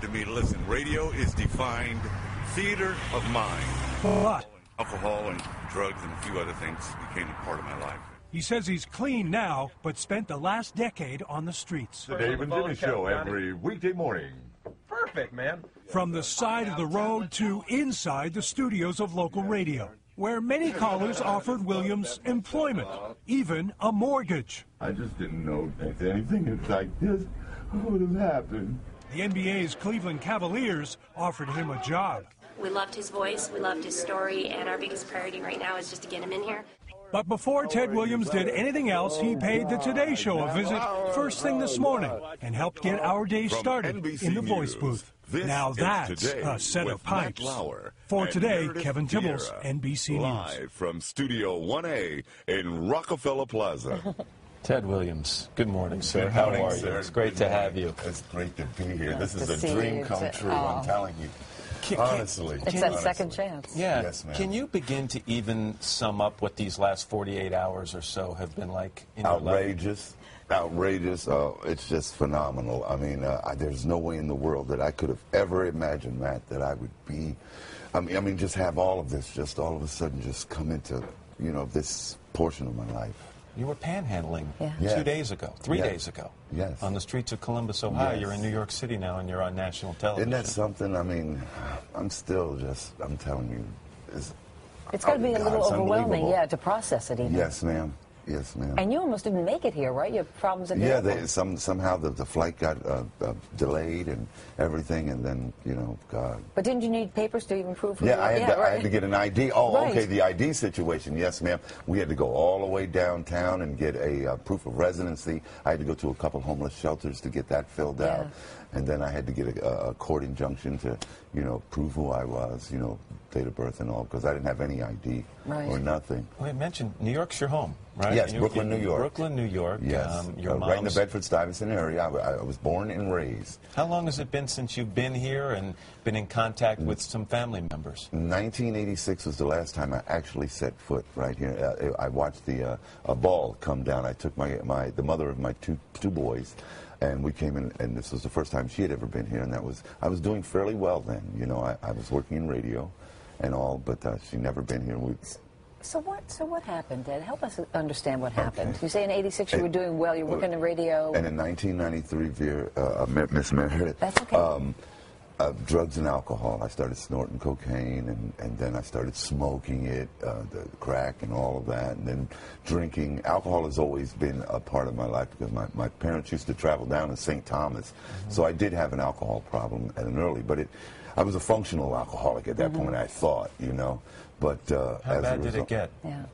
to me, listen, radio is defined theater of mind. But Alcohol and drugs and a few other things became a part of my life. he says he's clean now, but spent the last decade on the streets. The Dave and Jimmy Show every weekday morning. Perfect, man. From the side of the road to inside the studios of local radio, where many callers offered Williams employment, even a mortgage. I just didn't know if anything like this would have happened. The NBA's Cleveland Cavaliers offered him a job. We loved his voice, we loved his story, and our biggest priority right now is just to get him in here. But before Ted Williams did anything else, he paid the Today Show a visit first thing this morning and helped get our day started in the voice booth. Now that's a set of pipes. For today, Kevin Tibbles, NBC News. Live from Studio 1A in Rockefeller Plaza. Ted Williams, good morning, sir. How are you? It's great to have you. It's great to be here. This is a dream come true, I'm telling you. Honestly. It's that second chance. Yeah. Yes, ma'am. Can you begin to even sum up what these last 48 hours or so have been like in your life? Outrageous. It's just phenomenal. I mean, there's no way in the world that I could have ever imagined, Matt, that I would be. I mean, just have all of this just all of a sudden just come into, this portion of my life. You were panhandling 2 days ago, 3 days ago. Yes. On the streets of Columbus, Ohio. Yes. You're in New York City now, and you're on national television. Isn't that something? I mean, I'm telling you. It's got to be a little overwhelming, to process it even. Yes, ma'am. Yes, ma'am. And you almost didn't make it here, right? You have problems at the airport. Somehow the flight got delayed and everything, and then, God. But didn't you need papers to even prove who you were? I had to get an ID. Oh, right. Okay, the ID situation. Yes, ma'am. We had to go all the way downtown and get a proof of residency. I had to go to a couple homeless shelters to get that filled out. And then I had to get a court injunction to, prove who I was, date of birth and all, because I didn't have any ID or nothing. Well, I mentioned New York's your home, right? Yes, Brooklyn, New York. Brooklyn, New York. Yes, right in the Bedford-Stuyvesant area. I was born and raised. How long has it been since you've been here and been in contact with some family members? 1986 was the last time I actually set foot right here. I watched a ball come down. I took the mother of my two boys, and we came in, and this was the first time she had ever been here, and I was doing fairly well then. I was working in radio and all, but she'd never been here. So what happened, Ed? Help us understand what happened. You say in '86 you were doing well, you were working in radio. And in 1993, Miss Meredith. That's okay. Drugs and alcohol. I started snorting cocaine, and then I started smoking it, the crack and all of that, and then drinking. Alcohol has always been a part of my life because my parents used to travel down to St. Thomas, so I did have an alcohol problem at an early, but I was a functional alcoholic at that point, I thought, But how bad did it get? Yeah.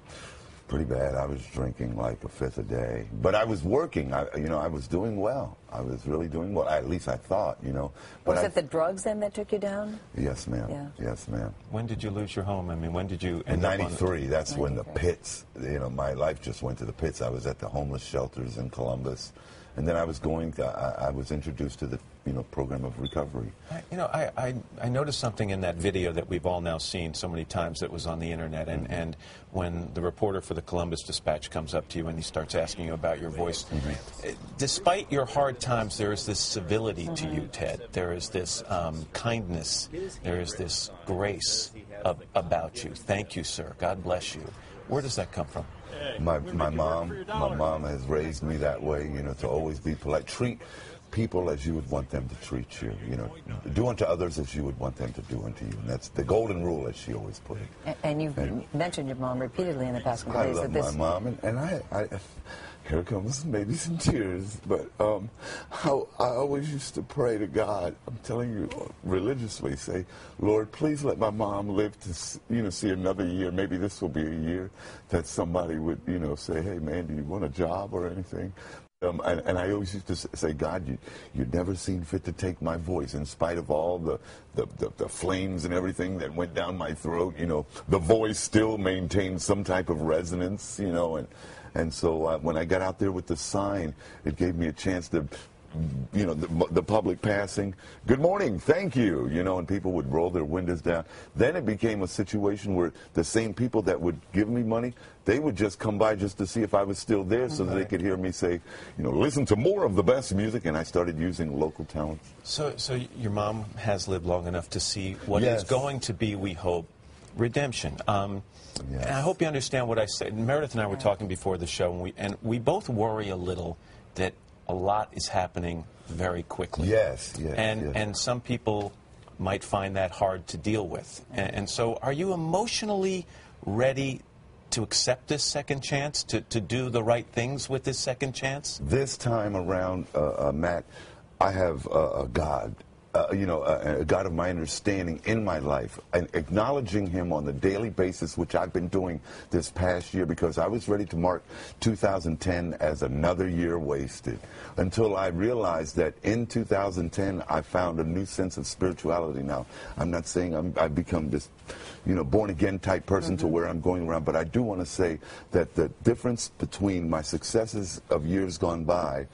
Pretty bad. I was drinking like a fifth a day. But I was working. I was doing well. I was really doing well. At least I thought, But was it the drugs then that took you down? Yes, ma'am. Yeah. Yes, ma'am. When did you lose your home? I mean, when did you In end up '93. That's when the pits, my life just went to the pits. I was at the homeless shelters in Columbus. And then I was introduced to the program of recovery. I noticed something in that video that we've all now seen so many times that was on the internet, and when the reporter for the Columbus Dispatch comes up to you and he starts asking you about your voice, despite your hard times, there is this civility to you, Ted. There is this kindness. There is this grace about you. Thank you, sir. God bless you. Where does that come from? My mom has raised me that way, to always be polite. Treat people as you would want them to treat you, do unto others as you would want them to do unto you. And that's the golden rule, as she always put it. And you've mentioned your mom repeatedly in the past couple days. I love my mom, and I here comes maybe some tears, but how I always used to pray to God. I'm telling you, religiously, say, Lord, please let my mom live to see another year. Maybe this will be a year that somebody would say, hey man, do you want a job or anything? And I always used to say, God, you'd never seen fit to take my voice, in spite of all the flames and everything that went down my throat. The voice still maintained some type of resonance. And so when I got out there with the sign, it gave me a chance to you know, the public passing, good morning, thank you, you know, and people would roll their windows down. Then it became a situation where the same people that would give me money, they would just come by just to see if I was still there so that they could hear me say, you know, listen to more of the best music, and I started using local talents. So your mom has lived long enough to see what is going to be, we hope, redemption. And I hope you understand what I said. Meredith and I were talking before the show, and we both worry a little that a lot is happening very quickly. And some people might find that hard to deal with. And so are you emotionally ready to accept this second chance, to do the right things with this second chance? This time around, Matt, I have a God. You know, a God of my understanding in my life, and acknowledging him on the daily basis, which I've been doing this past year, because I was ready to mark 2010 as another year wasted, until I realized that in 2010 I found a new sense of spirituality. Now, I'm not saying I've become this, you know, born-again type person to where I'm going around, but I do want to say that the difference between my successes of years gone by,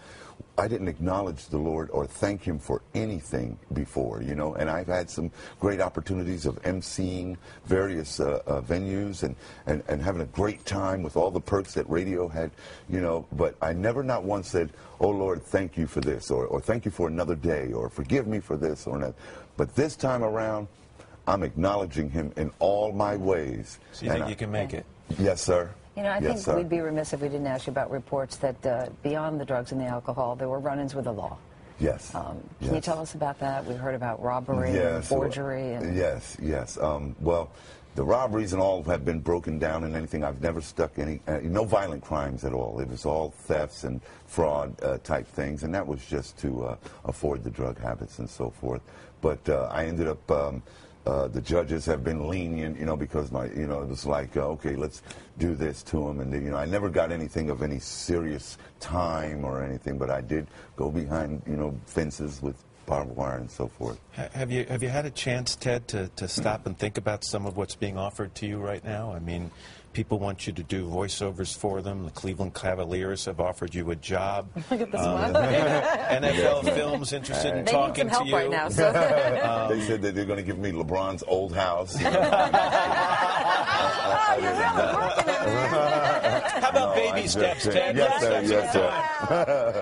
I didn't acknowledge the Lord or thank him for anything before, you know, and I've had some great opportunities of emceeing various venues and having a great time with all the perks that radio had, you know, but I never not once said, oh, Lord, thank you for this, or thank you for another day, or forgive me for this or that. But this time around, I'm acknowledging him in all my ways. So you think you can make it? Yes, sir. You know, I think we'd be remiss if we didn't ask you about reports that beyond the drugs and the alcohol, there were run-ins with the law. Yes. Can you tell us about that? We heard about robbery and forgery. And Yes. Well, the robberies and all have been broken down and anything. I've never stuck any, no violent crimes at all. It was all thefts and fraud type things, and that was just to afford the drug habits and so forth. But I ended up... the judges have been lenient, you know, because it was like, okay, let's do this to him, and you know, I never got anything of any serious time or anything, but I did go behind, you know, fences with barbed wire and so forth. Have you had a chance, Ted, to stop and think about some of what's being offered to you right now? I mean, people want you to do voiceovers for them. The Cleveland Cavaliers have offered you a job. Look at this one. NFL Films interested in talking to you. They need some help right now. So. They said that they're going to give me LeBron's old house. You know. How about baby steps, Ted? Yes, sir.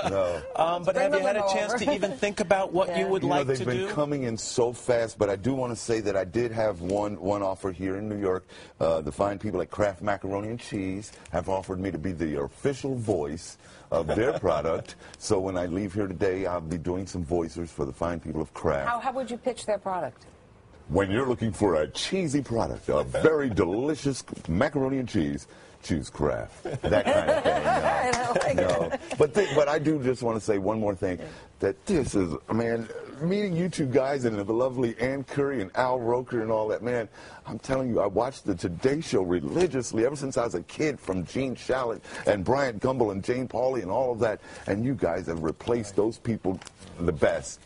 No. But have you had a chance to even think about what you would like to do? They've been coming in so fast, but I do want to say that I did have one offer here in New York. The fine people at Kraft Macaroni and Cheese have offered me to be the official voice of their product. So when I leave here today, I'll be doing some voiceovers for the fine people of Kraft. How would you pitch their product? When you're looking for a cheesy product, a very delicious macaroni and cheese, choose Kraft. That kind of thing. But I do just want to say one more thing. That this is, man, meeting you two guys and the lovely Ann Curry and Al Roker and all that, man, I'm telling you, I watched the Today Show religiously ever since I was a kid, from Gene Shalit and Bryant Gumbel and Jane Pauley and all of that, and you guys have replaced those people the best.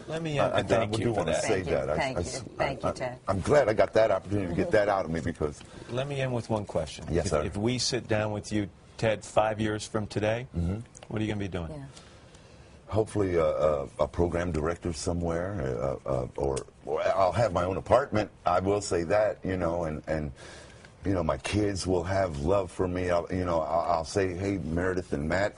Let me thank you for that. Thank you, Ted. I'm glad I got that opportunity to get that out of me, because... Let me end with one question. Yes, sir. If we sit down with you, Ted, 5 years from today, what are you going to be doing? Yeah. Hopefully a program director somewhere, or I'll have my own apartment. I will say that, you know, and you know, my kids will have love for me. I'll say, hey, Meredith and Matt,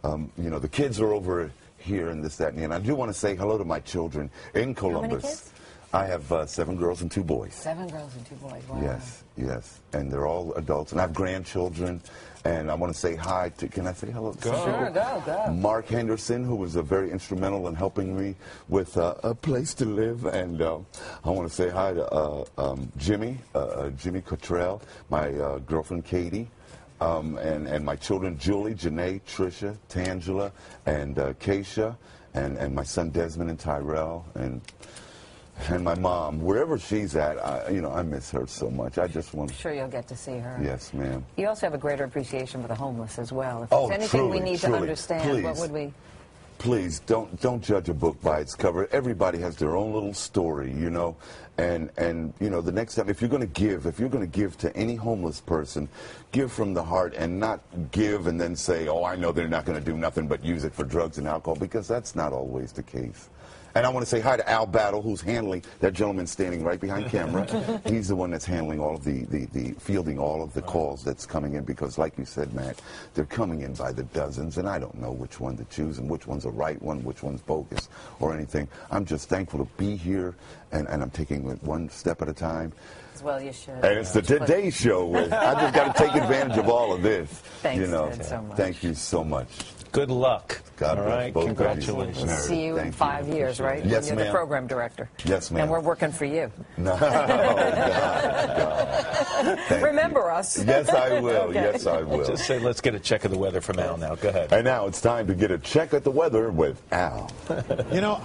you know, the kids are over here and this, that, and I do want to say hello to my children in Columbus. How many kids? I have 7 girls and 2 boys. 7 girls and 2 boys. Wow. Yes. And they're all adults. And I have grandchildren. And I want to say hi to, can I say hello? Sure, go. Mark Henderson, who was very instrumental in helping me with a place to live. And I want to say hi to Jimmy Cottrell, my girlfriend Katie, and my children Julie, Janae, Tricia, Tangela, and Keisha, and my son Desmond and Tyrell, and my mom, wherever she's at, I miss her so much. I just want. I'm sure you'll get to see her. Yes, ma'am. You also have a greater appreciation for the homeless as well. If Oh, there's anything truly, we need to understand, please. what would we? please don't judge a book by its cover. Everybody has their own little story, you know. And you know, the next time, if you're going to give to any homeless person, give from the heart and not give and then say, oh, I know they're not going to do nothing but use it for drugs and alcohol, because that's not always the case. And I want to say hi to Al Battle, who's handling, that gentleman standing right behind camera. He's the one that's handling all of the fielding all of the calls that's coming in, because like you said, Matt, they're coming in by the dozens, and I don't know which one to choose and which one's a right one, which one's bogus or anything. I'm just thankful to be here, and I'm taking it one step at a time. Well, you should. And it's the Today Show. I just got to take advantage of all of this. Thanks, you know. Ted, so much. Thank you so much. Good luck. God all bless right, both congratulations. We'll see you in 5 years, right? Yes, You're ma'am. the program director. Yes, ma'am. And we're working for you. No, God. Remember us. Yes, I will. Okay. Yes, I will. Just say, let's get a check of the weather from Al now. Go ahead. And now it's time to get a check at the weather with Al. You know,